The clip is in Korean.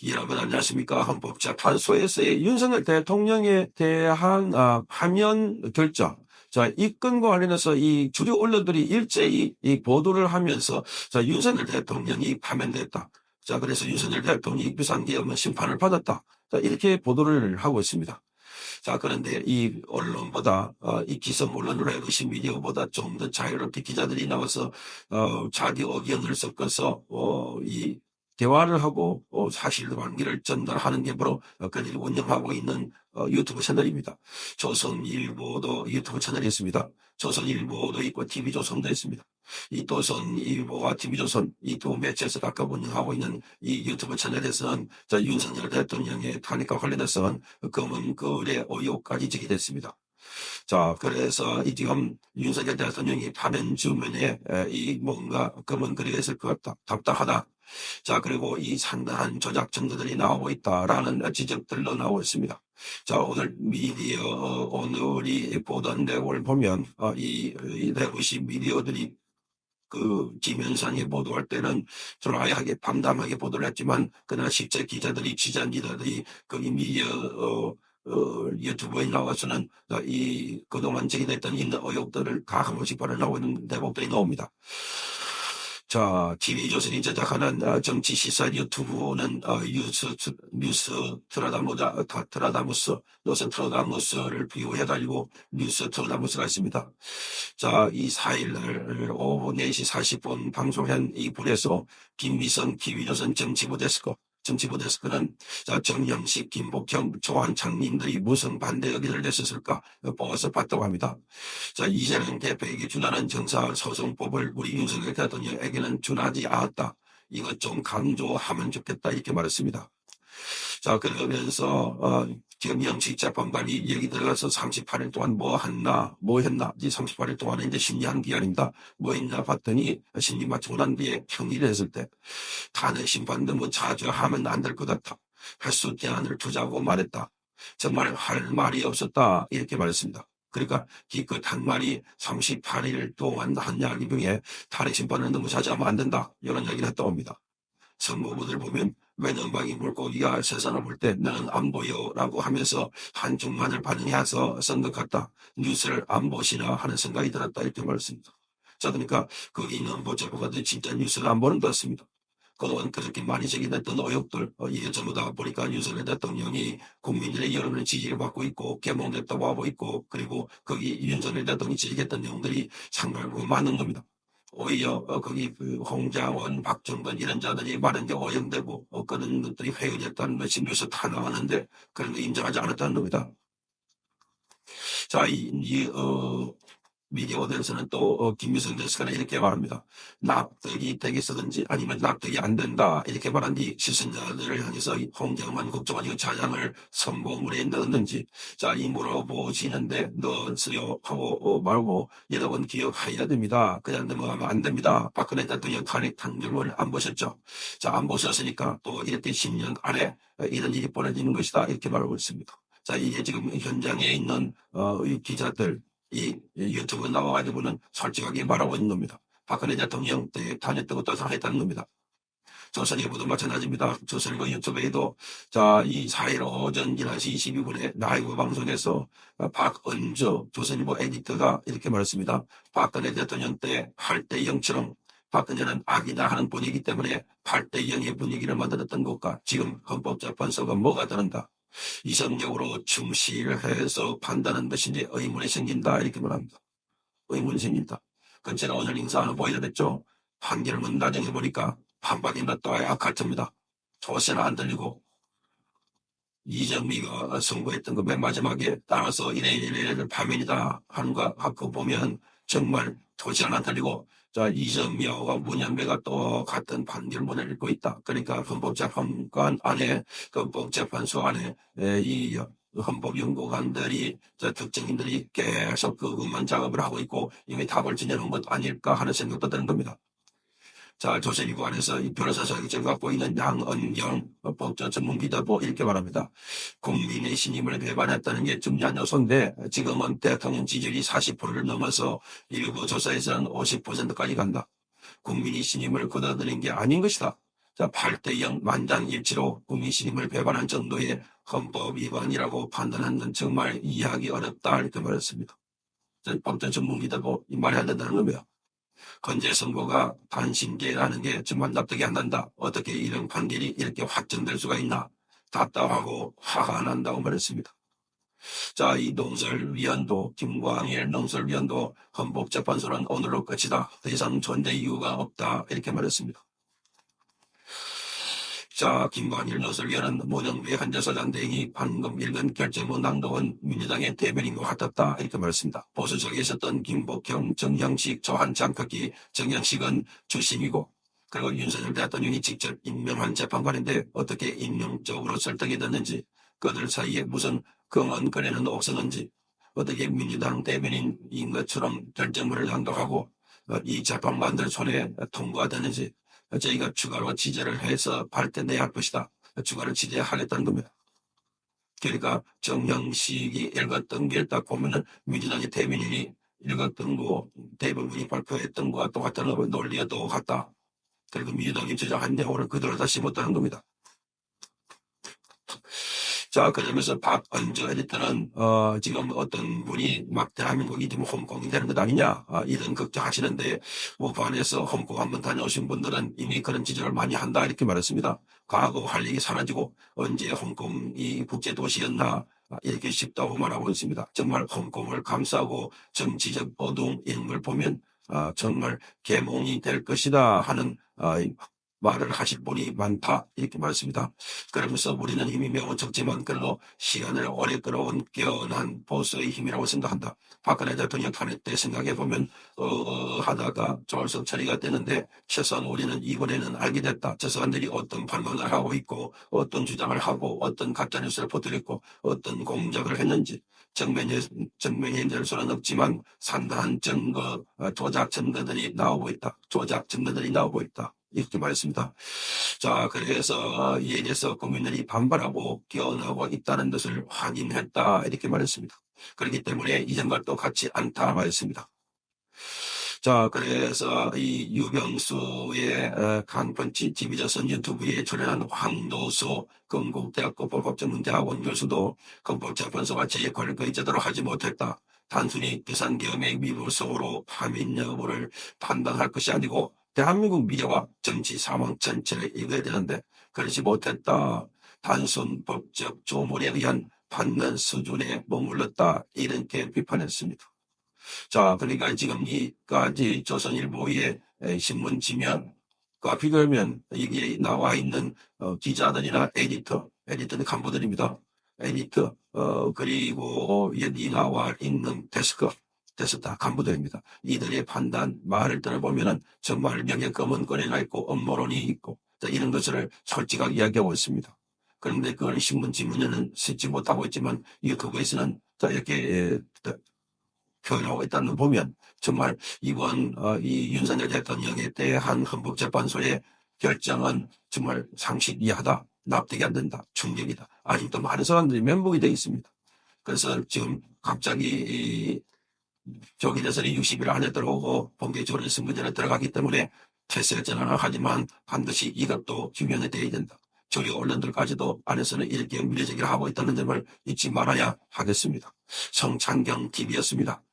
여러분 안녕하십니까. 헌법재판소에서의 윤석열 대통령에 대한 파면 결정. 자, 이 건과 관련해서 이 주류 언론들이 일제히 이 보도를 하면서 자, 윤석열 대통령이 파면됐다. 자, 그래서 윤석열 대통령이 비상계엄 심판을 받았다. 자, 이렇게 보도를 하고 있습니다. 자, 그런데 이 언론보다, 이 기성언론으로 해도시 미디어보다 좀 더 자유롭게 기자들이 나와서, 자기 의견을 섞어서, 이 대화를 하고, 사실관계를 전달하는 게 바로, 그들이 운영하고 있는, 유튜브 채널입니다. 조선일보도 유튜브 채널이 있습니다. 조선일보도 있고, TV조선도 있습니다. 이 조선일보와 TV조선, 이 두 매체에서 각각 운영하고 있는 이 유튜브 채널에서는, 자, 윤석열 대통령의 탄핵과 관련해서는 검은 글의 의혹까지 제기됐습니다. 자, 그래서 이 지금 윤석열 대통령이 파면 주문에 이 뭔가 검은 글이 있을 것 같다. 답답하다. 자, 그리고 이 상당한 조작 정도들이 나오고 있다라는 지적들도 나오고 있습니다. 자, 오늘 미디어, 오늘이 보던 내용을 보면, 이 대구시 미디어들이 김현상이 보도할 때는 드라이하게 담담하게 보도를 했지만, 그러나 실제 기자들이, 취재한 기자들이 거기 미디어, 유튜브에 나와서는 그동안 제기됐던 있는 의혹들을 각 한 번씩 발언하고 있는 대목들이 나옵니다. 자, TV조선이 제작하는 정치 시사 유튜브는 트라다무스, 노스트라다무스를 비유해가지고 뉴스트라다무스가 있습니다. 자, 이 4일날 오후 4시 40분 방송한 이 분에서 김미성 TV조선 정치부데스크는 자, 정영식, 김복형, 조한창님들이 무슨 반대 의견을 냈었을까 보아서 봤다고 합니다. 자, 이재명 대표에게 준하는 정사소송법을 우리 윤석열 대통령에게는 준하지 않았다. 이것 좀 강조하면 좋겠다 이렇게 말했습니다. 자, 그러면서 지금 영치재판관이 여기 들어가서 38일 동안 뭐 했나 이 38일 동안은 이제 심리한 기간입니다. 뭐 했나 봤더니 심리 마치고 난 뒤에 평의를 했을 때 탄핵 심판도 뭐 자주 하면 안 될 것 같아. 횟수 제한을 두자고 말했다. 정말 할 말이 없었다 이렇게 말했습니다. 그러니까 기껏 한 말이 38일 동안 한 이야기 중에 탄핵 심판은 너무 자주하면 안 된다 이런 얘기를 했다고 합니다. 선거구들 보면 외눈박이 물고기가 세상을 볼 때 나는 안 보여라고 하면서 한중만을 반응해서 선거 같다. 뉴스를 안 보시나 하는 생각이 들었다 이렇게 말했습니다. 자, 그러니까 거기 있는 보좌관들 진짜 뉴스를 안 보는 것 같습니다. 그동안 그렇게 많이 제기됐던 의혹들 이게 전부 다 보니까 윤석열 대통령이 국민들의 여론의 지지를 받고 있고 개몽됐다고 하고 있고 그리고 거기 윤석열 대통령이 제기했던 내용들이 상당히 많은 겁니다. 오히려 거기 홍장원, 박정건 이런 자들이 많은 게 오염되고 그런 것들이 회유됐다는 것이 뉴스 다 나왔는데 그런 거 인정하지 않았다는 겁니다. 자, 미디어들에서는 또 김미성 대스가 이렇게 말합니다. 납득이 되겠어든지 아니면 납득이 안 된다 이렇게 말한 뒤 시선자들을 향해서 홍장만 국정원이 차장을 선고물에 넣었는지 자, 이 물어보시는데 넣었어요 하고 말고 여러분 기억해야 됩니다. 그냥 넘어가면 안 됩니다. 박근혜 대통령 탄핵 판결문을 안 보셨죠? 자, 안 보셨으니까 또 이렇게 10년 안에 이런 일이 벌어지는 것이다 이렇게 말하고 있습니다. 자, 이게 지금 현장에 있는 이 기자들 이 유튜브에 나와가지고는 솔직하게 말하고 있는 겁니다. 박근혜 대통령 때 다녔던 것도 다 했다는 겁니다. 조선일보도 마찬가지입니다. 조선일보 유튜브에도 자, 이 4일 오전 11시 22분에 라이브 방송에서 박은주 조선일보 에디터가 이렇게 말했습니다. 박근혜 대통령 때 8대 0처럼 박근혜는 악이다 하는 분위기 때문에 8대 0의 분위기를 만들었던 것과 지금 헌법재판소가 뭐가 다른가? 이성적으로 충실해서 판단하는 것인지 의문이 생긴다 이렇게 말합니다. 의문이 생긴다. 그 제가 오늘 인사하는 보여드렸죠. 판결문 나중에 보니까 반박이나 또야 같습니다. 조세는 안 들리고 이정미가 선고했던 거 맨 마지막에 따라서 이래를 파면이다 하는 거 갖고 보면 정말 도시는 안 들리고 자, 이정미와 문현배가 또 같은 판결문을 읽고 있다. 그러니까 헌법재판관 안에, 헌법재판소 안에 이 헌법연구관들이, 특정인들이 계속 그것만 작업을 하고 있고 이미 답을 지내는 것 아닐까 하는 생각도 드는 겁니다. 자, 조선일보 안에서 이 변호사 자격증을 갖고 있는 양은경 법조 전문기자도 이렇게 말합니다. 국민의 신임을 배반했다는 게 중요한 요소인데 지금은 대통령 지지율이 40%를 넘어서 일부 조사에서는 50%까지 간다. 국민이 신임을 거둬들인 게 아닌 것이다. 자, 8대0 만장일치로 국민신임을 배반한 정도의 헌법 위반이라고 판단하는 정말 이해하기 어렵다 이렇게 말했습니다. 법전 전문기들도 이 말이 안 된다는 겁니다. 헌재 선고가 단신계라는 게 정말 납득이 안 난다. 어떻게 이런 판결이 이렇게 확정될 수가 있나. 답답하고 화가 난다고 말했습니다. 자, 이 농설위원도 김광일 농설위원도 헌법재판소는 오늘로 끝이다. 더 이상 존재 이유가 없다. 이렇게 말했습니다. 자, 김광일 농설위원은 문영배 헌재소장 등이 방금 읽은 결정문 낭독은 민주당의 대변인 것 같았다. 이렇게 말했습니다. 보수석에 있었던 김복형, 정형식, 조한장극기, 정형식은 주심이고 그리고 윤석열 대통령이 직접 임명한 재판관인데 어떻게 임명적으로 설득이 됐는지 그들 사이에 무슨 금언거래는 없었는지 어떻게 민주당 대변인인 것처럼 결정문을 낭독하고 이 재판관들 손에 통과가 됐는지 저희가 추가로 취재를 해서 발표내야 할 것이다. 추가로 취재하겠다는 겁니다. 그러니까 정형식이 읽었던 게 딱 보면은 민주당의 대변인이 읽었던 거 대부분이 발표했던 거와 똑같은 논리가 똑같다. 그리고 민주당이 주장한 내용을 그대로 다 씹었다는 겁니다. 자, 그러면서 박은주 에디터는 지금 어떤 분이 막 대한민국이 지금 홍콩이 되는 것 아니냐 이런 걱정하시는데 우한에서 홍콩 한번 다녀오신 분들은 이미 그런 지적을 많이 한다 이렇게 말했습니다. 과거 활력이 사라지고 언제 홍콩이 국제도시였나 이렇게 쉽다고 말하고 있습니다. 정말 홍콩을 감싸고 정치적 어두운 이런 걸 보면 정말 계몽이 될 것이다 하는 말을 하실 분이 많다 이렇게 말했습니다. 그러면서 우리는 힘이 매우 적지만 그래도 시간을 오래 끌어온 깨어난 보수의 힘이라고 생각한다. 박근혜 대통령 탄핵 때 생각해보면 하다가 졸속 처리가 되는데 최소한 우리는 이번에는 알게 됐다. 저 사람들이 어떤 판단을 하고 있고 어떤 주장을 하고 어떤 가짜뉴스를 퍼뜨렸고 어떤 공작을 했는지 정면에 낼 수는 없지만 상당한 증거, 조작 증거들이 나오고 있다. 조작 증거들이 나오고 있다. 이렇게 말했습니다. 자, 그래서 이에 대해서 국민들이 반발하고 깨어나고 있다는 것을 확인했다. 이렇게 말했습니다. 그렇기 때문에 이전과 똑같지 않다 말했습니다. 자, 그래서 이 유병수의 강펀치 TV조선 유튜브에 출연한 황도수 건국대학교 법법전문대학원 교수도 헌법재판소가 제 역할을 거의 제대로 하지 못했다. 단순히 비상계엄의 미무성으로 파면 여부를 판단할 것이 아니고 대한민국 미래와 정치 상황 전체를 읽어야 되는데 그렇지 못했다. 단순 법적 조문에 의한 판단 수준에 머물렀다. 이렇게 비판했습니다. 자, 그러니까 지금 이까지 조선일보의 신문 지면과 비교하면 이게 나와 있는 기자들이나 에디터는 간부들입니다. 에디터, 그리고 여기 나와 있는 데스크 다 간부들입니다. 이들의 판단, 말을 들어보면은 정말 명예 검은권에가 있고 업무론이 있고 이런 것을 솔직하게 이야기하고 있습니다. 그런데 그걸 신문 지문에는 쓰지 못하고 있지만 유튜브에서는 이렇게 표현하고 있다는 걸 보면 정말 이번 이 윤석열 대통령에 대한 헌법재판소의 결정은 정말 상식 이하다. 납득이 안 된다. 충격이다. 아직도 많은 사람들이 멘붕이 되어 있습니다. 그래서 지금 갑자기 조기 대선이 60일 안에 들어오고 본격적으로 선거전에 들어가기 때문에 퇴세 전환을 하지만 반드시 이것도 규명이 되어야 된다. 주요 언론들까지도 안에서는 이렇게 미래제기를 하고 있다는 점을 잊지 말아야 하겠습니다. 성창경 TV였습니다.